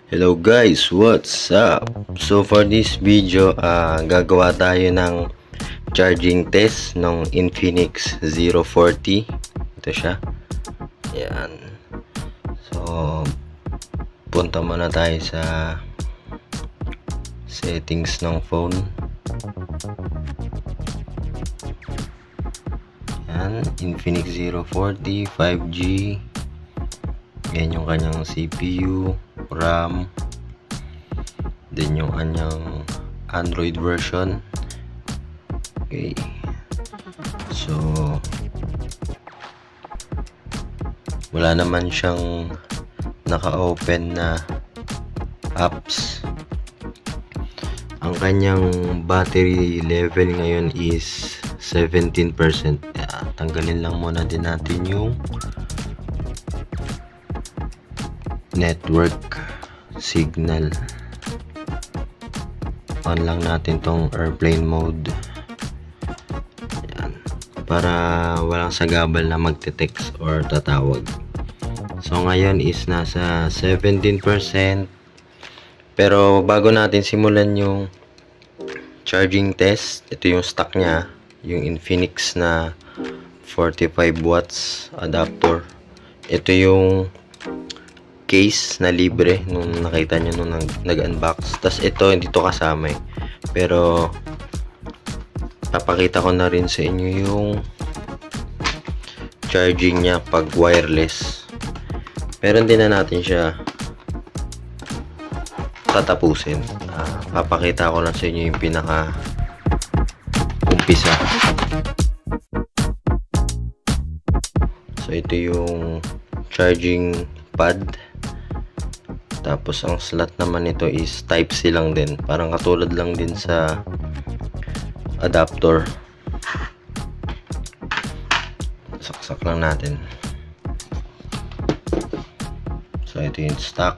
Hello guys, what's up? So for this video, gagawa tayo ng charging test ng Infinix 040. Ito siya. Yan. So punta muna tayo sa settings ng phone. Yan, Infinix 040 5G. Yan yung kanyang CPU, RAM, then yung kanyang Android version. Okay, so wala naman siyang naka-open na apps. Ang kanyang battery level ngayon is 17%. Tanggalin lang muna din natin yung network signal. On lang natin tong airplane mode. Ayan. Para walang sagabal na magte-text or tatawag. So ngayon is nasa 17%. Pero bago natin simulan yung charging test, ito yung stock niya, yung Infinix na 45 watts adapter. Ito yung case na libre nung nakita nyo nung nag-unbox. Tas ito hindi to kasama eh. Pero papakita ko na rin sa inyo yung charging niya pag wireless. Pero hindi na natin siya tatapusin. Papakita ko lang sa inyo yung pinaka umpisa. So ito yung charging pad. Tapos ang slot naman nito is type C lang din. Parang katulad lang din sa adapter. Saksak lang natin. So ito yung stock.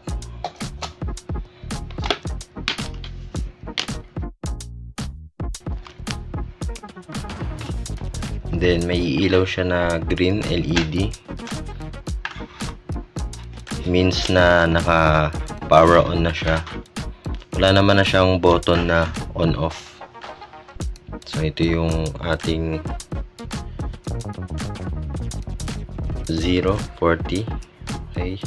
Then may ilaw siya na green LED. Means na naka power on na siya. Wala naman na siyang button na on off. So ito yung ating 040. Okay.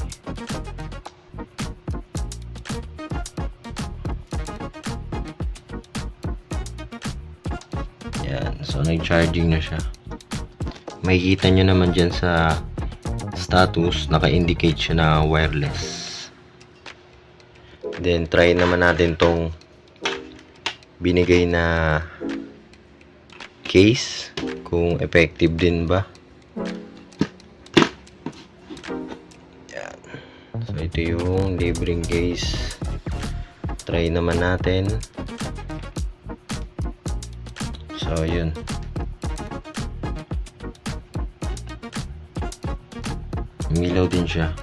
Yan. So nag-charging na siya. Makikita nyo naman dyan sa status, naka-indicate siya na wireless. Then try naman natin tong binigay na case, kung effective din ba. Yan. So ito yung libreng case. Try naman natin. So yun. Umilaw din siya.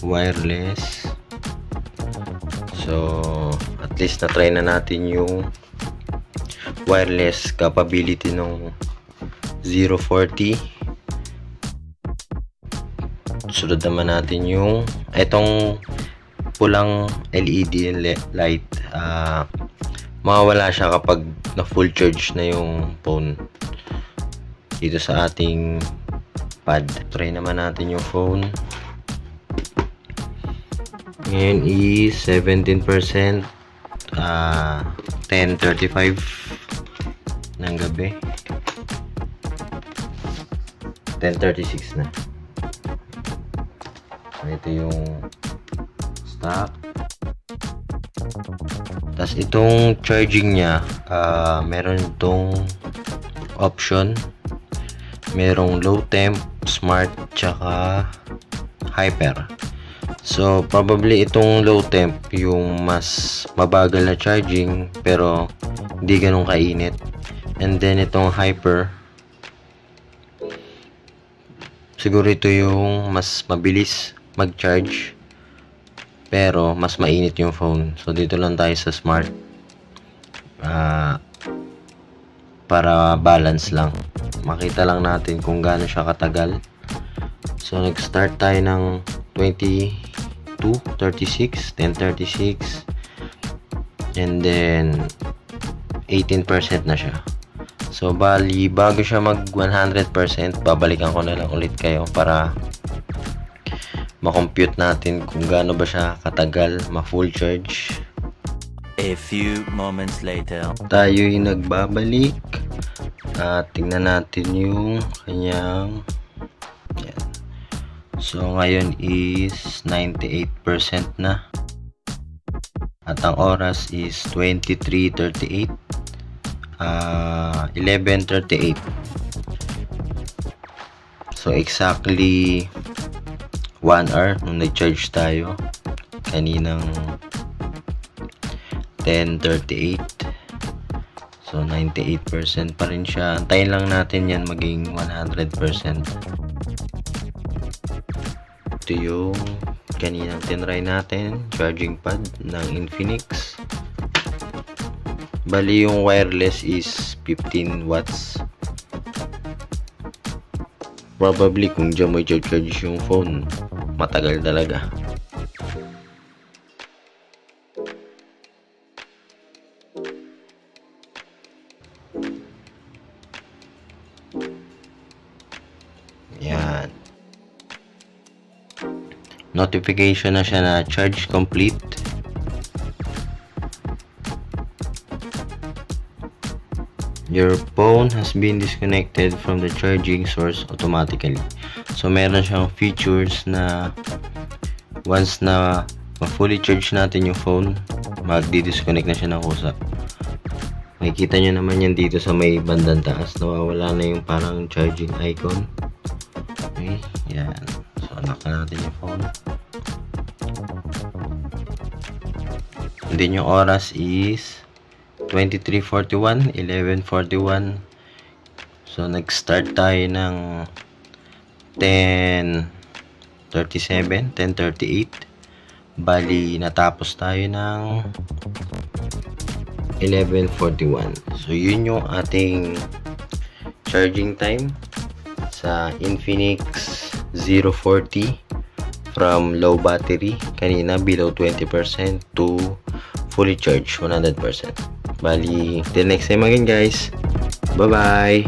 Wireless. So at least na try na natin yung wireless capability ng 040. Sunod naman natin yung itong pulang LED light. Mawawala siya kapag na full charge na yung phone dito sa ating pad. Try naman natin yung phone. Ngayon is 17%. 10:35 ng gabi. 10:36 na. So ito yung stock. Tapos itong charging niya, meron itong option. Merong low temp, smart, tsaka hyper. So probably itong low temp yung mas mabagal na charging pero hindi ganun kainit. And then itong hyper, siguro ito yung mas mabilis mag-charge pero mas mainit yung phone. So dito lang tayo sa smart para balance lang. Makita lang natin kung gaano siya katagal. So nag-start tayo ng 20 32, 36, then 36, and then 18% na siya. So, bali, bago siya mag 100%, babalikan ko na lang ulit kayo para makompute natin kung gaano ba siya katagal ma-full charge. A few moments later. Tayo yung nagbabalik at tingnan natin yung kanyang yan. So, ngayon is 98% na. At ang oras is 23:38. 11:38. So exactly 1 hour nung nag-charge tayo kaninang 10:38. So 98% pa rin siya. Antayin lang natin yan maging 100%. Ito yung kaninang tinry natin, charging pad ng Infinix. Bali yung wireless is 15 watts. Probably kung dyan mo i-charge yung phone, matagal talaga. Yan. Notification na siya na charge complete. Your phone has been disconnected from the charging source automatically. So, meron siyang features na once na ma-fully charge natin yung phone, magdi-disconnect na siya ng kusa. Makikita nyo naman yan dito sa may bandang taas. Nawawala na yung parang charging icon. Okay, yan. So, lock na natin yung phone. And then yung oras is 23:41, 11:41. So, nag-start tayo ng 10:37, 10:38. Bali, natapos tayo ng 11:41. So, yun yung ating charging time sa Infinix 040 from low battery, kanina below 20% to fully charged 100%. Bali, till next time again guys. Bye-bye!